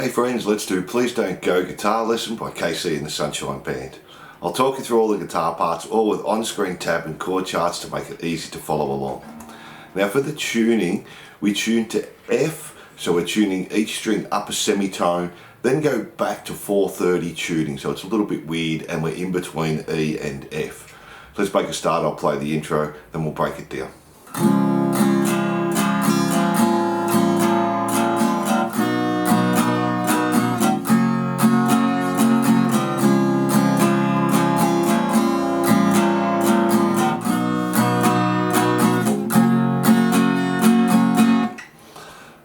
Hey friends, let's do Please Don't Go Guitar Lesson by KC and the Sunshine Band. I'll talk you through all the guitar parts, all with on-screen tab and chord charts to make it easy to follow along. Now for the tuning, we tune to F, so we're tuning each string up a semitone, then go back to 4/30 tuning, so it's a little bit weird and we're in between E and F. So let's make a start. I'll play the intro, then we'll break it down.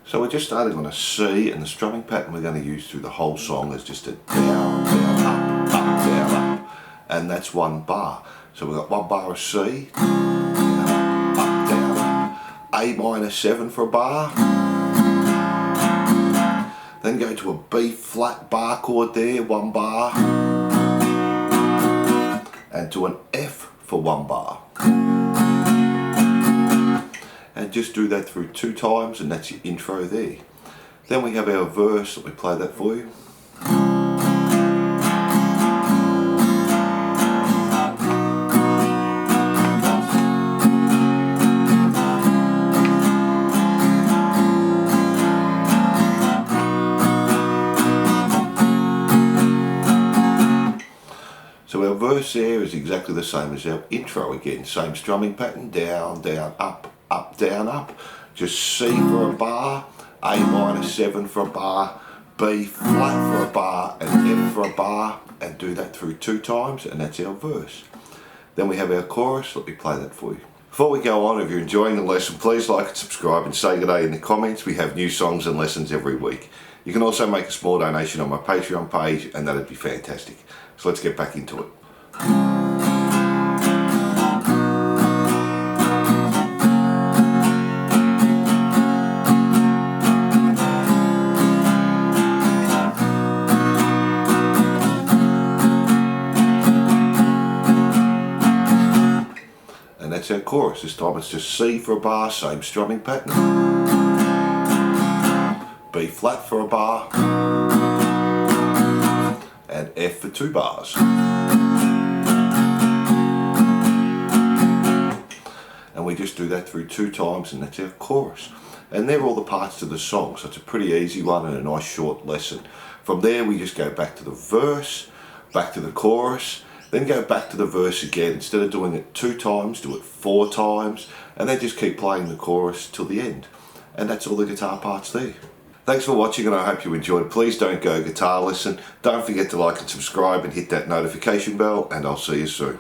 So we're just starting on a C, and the strumming pattern we're going to use through the whole song is just a down, down, up, down, up, and that's one bar. So we've got one bar of C, down, up, A minor 7 for a bar, then go to a B flat bar chord there, one bar, and to an F for one bar. And just do that through 2 times, and that's your intro there. Then we have our verse. Let me play that for you. So our verse there is exactly the same as our intro again. Same strumming pattern, down, down, up, up, down, up. Just C for a bar, A minor 7 for a bar, B flat for a bar, and F for a bar, and do that through 2 times, and that's our verse. Then we have our chorus. Let me play that for you. Before we go on, if you're enjoying the lesson, please like and subscribe and say good day in the comments. We have new songs and lessons every week. You can also make a small donation on my Patreon page, and that'd be fantastic. So let's get back into it. And that's our chorus. This time it's just C for a bar, same strumming pattern, B flat for a bar, and F for 2 bars. And we just do that through 2 times, and that's our chorus. And they're all the parts to the song, so it's a pretty easy one and a nice short lesson. From there we just go back to the verse, back to the chorus, then go back to the verse again. Instead of doing it 2 times, do it 4 times, and then just keep playing the chorus till the end. And that's all the guitar parts there. Thanks for watching, and I hope you enjoyed. Please don't go guitar lesson. Don't forget to like and subscribe and hit that notification bell, and I'll see you soon.